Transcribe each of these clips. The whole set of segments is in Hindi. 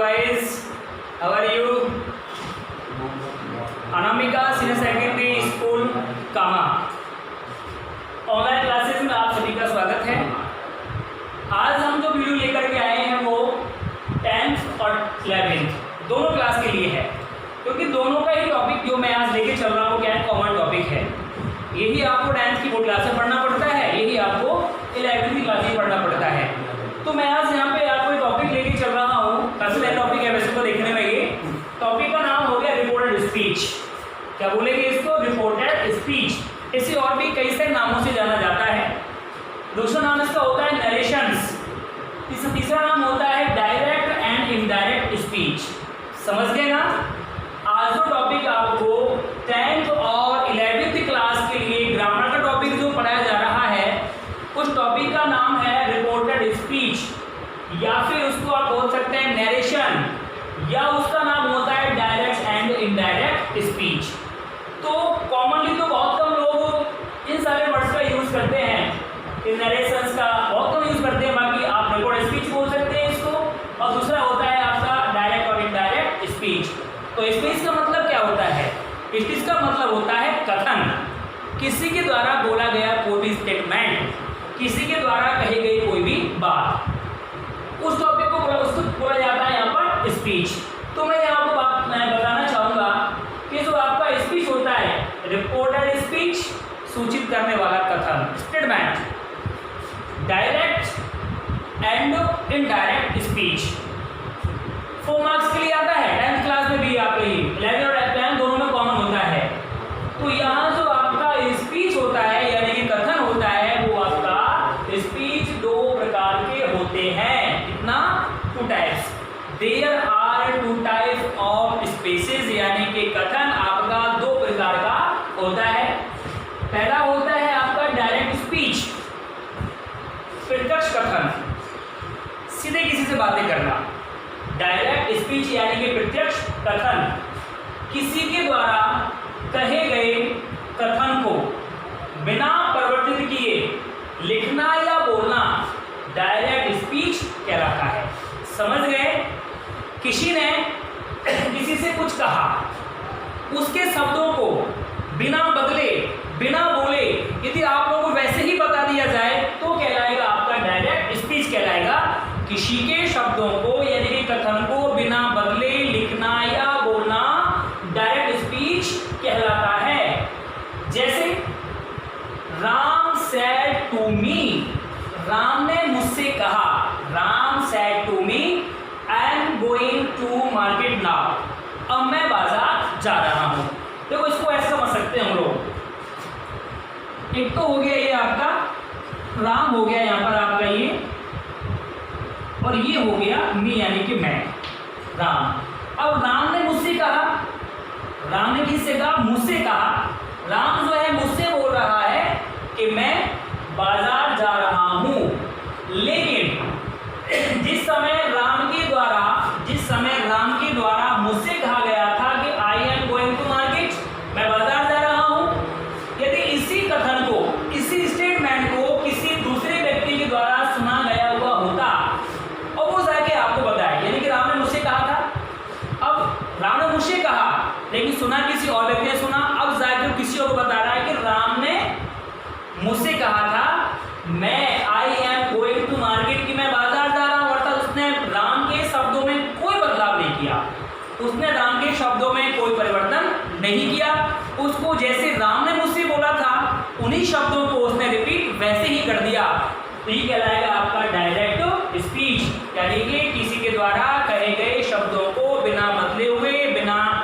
guys, how are you? Anamika senior secondary school Kama online classes में आप सभी का स्वागत है। आज हम जो वीडियो लेकर के आए हैं वो 10th और 11th दोनों क्लास के लिए है, क्योंकि दोनों का ही टॉपिक जो मैं आज लेके चल रहा हूँ क्या कॉमन टॉपिक है। यही आपको 10th की बोर्ड क्लास में पढ़ना पड़ता है, यही आपको 11th की क्लास में पढ़ना पड़ता है। तो मैं आज यहाँ पे आपको टॉपिक लेके चल रहा हूँ। काफी नया टॉपिक है वैसे तो देखने में। ये टॉपिक का नाम हो गया रिपोर्टेड स्पीच। क्या बोलेंगे इसको? Reported speech. इसे और भी कई सारे नामों से जाना जाता है। दूसरा नाम इसका होता है नरेशंस। तीसरा नाम होता है डायरेक्ट एंड इनडायरेक्ट स्पीच। समझ गए ना? आज जो टॉपिक आपको 10th और 11th क्लास के लिए ग्रामर का टॉपिक जो पढ़ाया जा रहा है, उस टॉपिक का नाम है रिपोर्टेड स्पीच, या फिर उसको आप बोल सकते हैं नरेशन, या उसका नाम होता है डायरेक्ट एंड इनडायरेक्ट स्पीच। तो कॉमनली तो बहुत कम लोग इन सारे वर्ड्स का यूज करते हैं। इन नरेशंस का बहुत कम यूज करते हैं, बाकी आप रिपोर्टेड स्पीच बोल सकते हैं इसको। और दूसरा होता है आपका डायरेक्ट और इनडायरेक्ट स्पीच। तो स्पीच का मतलब क्या होता है? स्पीच का मतलब होता है कथन, किसी के द्वारा बोला गया कोई भी स्टेटमेंट, किसी के द्वारा कही गई कोई भी बात, उस टॉपिक को उसको बोला जाता है यहाँ पर स्पीच। तो मैं यहाँ पर मैं बताना चाहूँगा कि जो आपका स्पीच होता है, रिपोर्टेड स्पीच, सूचित करने वाला कथन, statement, direct and indirect speech. 4 marks के लिए आता है। 10th क्लास में भी आपके ही 11 और 12 दोनों में कॉमन होता है। तो यहाँ जो आपका स्पीच होता है यानी कि कथन होता है, वो आपका स्पीच 2 प्रकार के होते हैं। कितना? 2 types. There are 2 types of speeches, यानी कि कथन आपका 2 प्रकार का होता है। पहला होता है आपका डायरेक्ट स्पीच, प्रत्यक्ष कथन, सीधे किसी से बातें करना। डायरेक्ट स्पीच यानी कि प्रत्यक्ष कथन, किसी के द्वारा कहे गए कथन को बिना परिवर्तित किए लिखना या बोलना डायरेक्ट स्पीच कहलाता है। समझ गए? किसी ने किसी से कुछ कहा, उसके शब्दों को बिना बदले बिना बोले यदि आप लोगों को वैसे ही बता दिया जाए तो कहलाएगा आपका डायरेक्ट स्पीच कहलाएगा। किसी के शब्दों को यानी कि कथन को बिना बदले लिखना या बोलना डायरेक्ट स्पीच कहलाता है। जैसे Ram said to me, Ram ने मुझसे कहा, Ram said to me I am going to market now, अब मैं बाजार जा रहा हूं। देखो इसको ऐसा समझ सकते हैं हम लोग। एक तो हो गया ये आपका राम हो गया यहाँ पर आपका ये, और ये हो गया मी यानी कि मैं, राम। अब राम ने मुझसे कहा, राम ने किससे कहा? मुझसे कहा। राम जो है मुझसे बोल रहा है कि मैं बाजार जा रहा हूं, लेकिन जिस समय राम के द्वारा मुझसे कहा गया था कि I am going to market, मैं बाजार जा रहा हूं, यदि इसी कथन को, इसी स्टेटमेंट को किसी दूसरे व्यक्ति के द्वारा सुना गया हुआ होता और वो जाके आपको बताए, यानी कि राम ने मुझसे कहा था, अब राम ने मुझसे कहा लेकिन सुना किसी और व्यक्ति ने सुना, अब जाके किसी और को बता रहा है कि राम ने मुझसे कहा था मैं I am going to market, कि मैं बाजार जा रहा हूं। अर्थात उसने राम के शब्दों में कोई बदलाव नहीं किया, उसने राम के शब्दों में कोई परिवर्तन नहीं किया। उसको जैसे राम ने मुझसे बोला था उन्हीं शब्दों को उसने रिपीट वैसे ही कर दिया। तो ये कहलाएगा आपका डायरेक्ट स्पीच, यानी कि किसी के द्वारा कहे गए शब्दों को बिना बदले हुए, बिना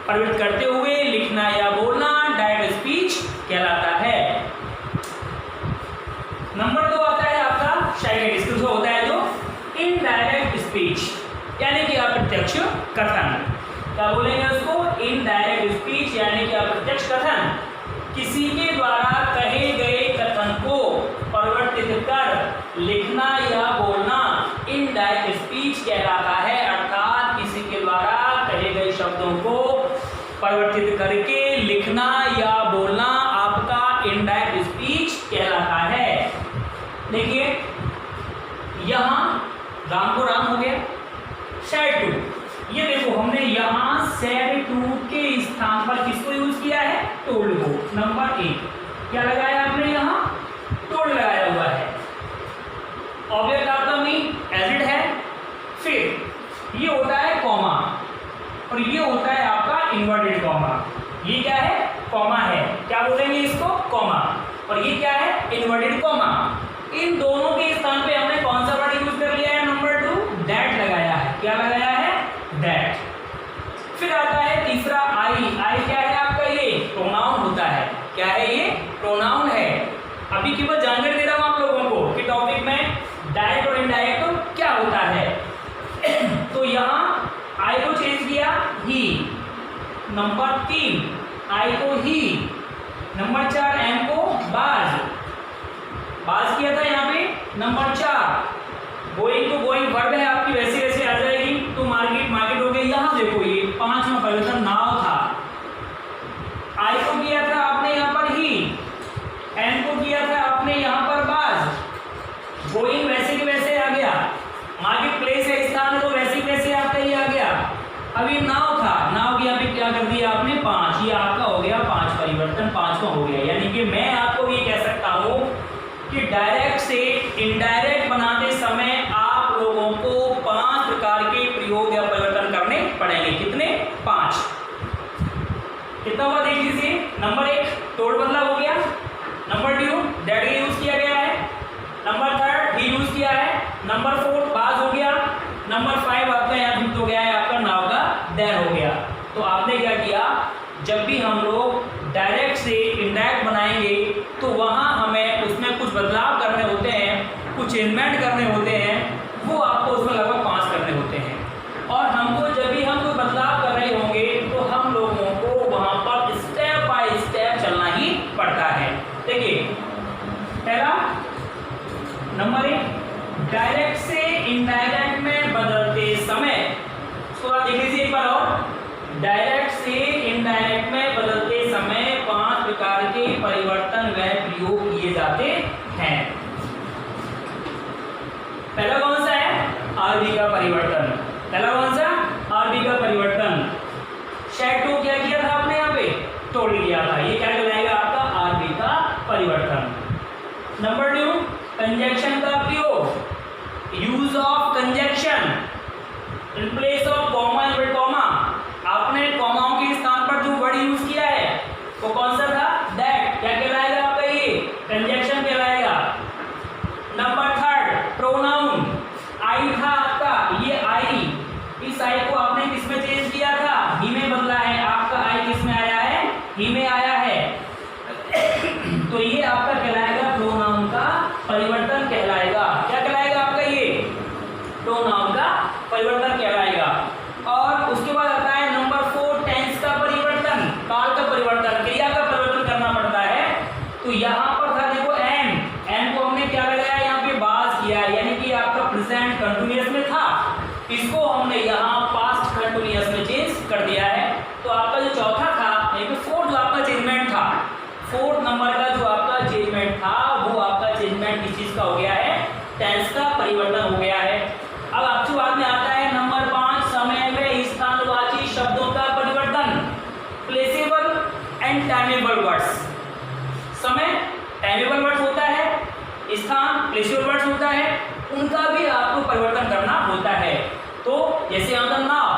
परिवर्तित करते हुए लिखना या बोलना डायरेक्ट स्पीच कहलाता है। नंबर 2 आता है आपका शायरी, इसको होता है जो इनडायरेक्ट स्पीच, यानी कि अप्रत्यक्ष कथन। क्या बोलेंगे उसको? इनडायरेक्ट स्पीच यानी कि अप्रत्यक्ष कथन, किसी के द्वारा कहे गए कथन को परिवर्तित कर लिखना या बोलना इनडायरेक्ट स्पीच कहलाता है। अर्थात किसी के द्वारा कहे गए शब्दों को परिवर्तित करके लिखना या बोलना आपका इनडायरेक्ट स्पीच कहलाता है। देखिए यहाँ राम को राम हो गया, शेड टू। ये देखो हमने यहाँ शेड टू के स्थान पर किसको यूज किया है? टोल्ड को। नंबर 1 क्या लगाया आपने यहाँ? टोल्ड लगाया हुआ है। ऑब्जेक्ट आपका मीन एजिड है। फिर ये होता है कॉमा और ये होता है आपका इन्वर्टेड कॉमा। ये क्या है? कॉमा है। क्या बोलेंगे इसको? कॉमा। और ये क्या है? Inverted comma. इन दोनों के स्थान पे हमने कौन सा वर्ड यूज कर लिया है? नंबर 2 दैट लगाया है। क्या लगाया है? दैट। फिर आता है तीसरा आई। आई क्या है आपका? ये प्रोनाउन होता है। क्या है ये? प्रोनाउन है। अभी केवल जानकारी दे रहा हूं आप लोगों को कि टॉपिक में डायरेक्ट और इनडायरेक्ट क्या होता है। तो यहाँ आई को चेंज किया ही। नंबर 3 आई को ही। नंबर 4 एम को बाज। बाज किया था यहाँ पे। Number 4 going to going verb है आपकी, वैसे वैसे आ जाएगी। तो मार्केट मार्केट हो गई। यहाँ देखो ये 5वां परिवर्तन नाव था। आई को किया था आपने यहाँ पर ही। एम को किया था आपने यहाँ पर बाज। गोइंग वैसे के वैसे आ गया। मार्केट प्लेस है स्थान, तो वैसे के वैसे आपका ये आ गया। अभी नाव था, नाव की यहाँ पे क्या कर दिया आपने? 5। ये आपका हो गया 5 परिवर्तन, 5वां हो गया। यानी कि मैं आपको ये कह सकता हूँ कि डायरेक्ट से इनडायरेक्ट बनाते समय आप लोगों को 5 प्रकार के प्रयोग या परिवर्तन करने पड़ेंगे। कितने? 5। कितना हुआ देख लीजिए। नंबर 1 तोड़ बदला हो गया। नंबर 2 दैट यूज किया गया है। नंबर 3 ही यूज किया है। नंबर 4 बाज हो गया। नंबर 5 आपका यहाँ फिट हो गया है, आपका नाव का देन हो गया। तो आपने क्या किया? जब भी हम लोग डायरेक्ट से इनडायरेक्ट बनाएंगे तो वहाँ हमें उसमें कुछ बदलाव करने होते हैं, कुछ चेंजमेंट करने होते हैं, वो आपको उसमें लगभग 5 करने होते हैं। और हमको जब भी हम कोई बदलाव कर रहे होंगे तो हम लोगों को वहाँ पर स्टेप बाय स्टेप चलना ही पड़ता है। देखिए पहला नंबर 1 डायरेक्ट से इनडायरेक्ट में बदलते समय, इसको आप देख लीजिए एक बार और। डायरेक्ट से इनडायरेक्ट में बदलते समय 5 प्रकार के परिवर्तन व प्रयोग किए जाते हैं। पहला कौन सा है? आरबी का परिवर्तन। पहला कौन सा? आरबी का परिवर्तन। शेड टू क्या किया था आपने? यहाँ पे तोड़ लिया था। ये क्या कहलाएगा आपका? आरबी का परिवर्तन। नंबर 2 कंजक्शन का प्रयोग। Use of conjunction in place of comma and comma. आपने कॉमाओं के स्थान पर जो वर्ड यूज किया है वो कौन सा था? दैट। क्या कहलाएगा आपका? ये कंजक्शन कहलाएगा। Number 3 pronoun. आई था आपका, ये आई, इस आई को आपने किसमें चेंज किया था? ही में बदला है। आपका आई किसमें आया है? ही में आया है। तो ये आपका कहलाएगा प्रोनाउन का परिवर्तन कहलाएगा। क्या कहलाएगा आपका? ये प्रोनाउन का परिवर्तन कहलाएगा। और उसके बाद आता है नंबर 4 टेंस का परिवर्तन, काल का परिवर्तन, क्रिया का परिवर्तन करना पड़ता है। तो यहाँ पर था देखो एम को हमने क्या लगाया? यहाँ पे बाज किया, यानी कि आपका प्रेजेंट कंटिन्यूअस में था, इसको हमने यहाँ पास्ट कंटिन्यूअस में चेंज कर दिया है। तो आपका जो चौथा था, यानी कि 4 जो आपका चेंजमेंट था, 4th नंबर का जो आपका चेंजमेंट था, वो आपका चेंजमेंट किस चीज का हो गया है? टेंस का परिवर्तन हो गया है। अब आपके बाद में आता है नंबर 5 समय में स्थानवाची शब्दों का परिवर्तन। Placeable and timeable words. समय टाइमेबल वर्ड्स होता है, स्थान प्लेसेबल वर्ड्स होता है, उनका भी आपको परिवर्तन करना होता है। तो जैसे यहाँ पर नाउ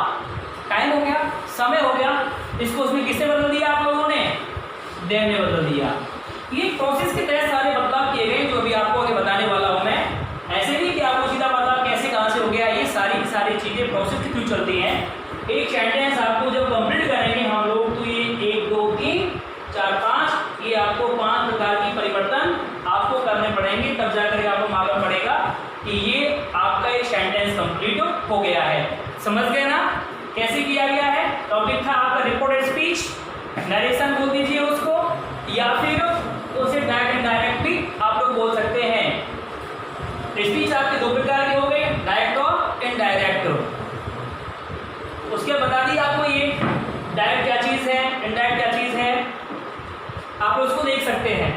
टाइम हो गया, समय हो गया, इसको उसमें किससे बदल दिया आप लोगों ने? देन ने बदल दिया। ये प्रोसेस के तहत सारे बदलाव किए गए जो भी आपको आगे बताने वाला हूँ मैं। ऐसे नहीं कि आपको सीधा बदलाव कैसे कहाँ से हो गया, ये सारी की सारी चीज़ें प्रोसेस के थ्रू चलती हैं। एक सेंटेंस आपको जब कंप्लीट करेंगे हम लोग तो ये 1 2 3 4 5 ये आपको 5 प्रकार की परिवर्तन आपको करने पड़ेंगे, तब जाकर आपको मालूम पड़ेगा कि ये आपका एक सेंटेंस कंप्लीट हो गया है। समझ गए ना कैसे किया गया है? टॉपिक था आपका रिपोर्टेड स्पीच, नरेशन बोल दीजिए उसको, या फिर उसे डायरेक्ट एंड डायरेक्ट भी आप लोग बोल सकते हैं। स्पीच आपके 2 प्रकार के हो गए, डायरेक्ट और इनडायरेक्ट। उसके बता दी आपको ये डायरेक्ट क्या चीज़ है, इनडायरेक्ट क्या चीज़ है, आप उसको देख सकते हैं।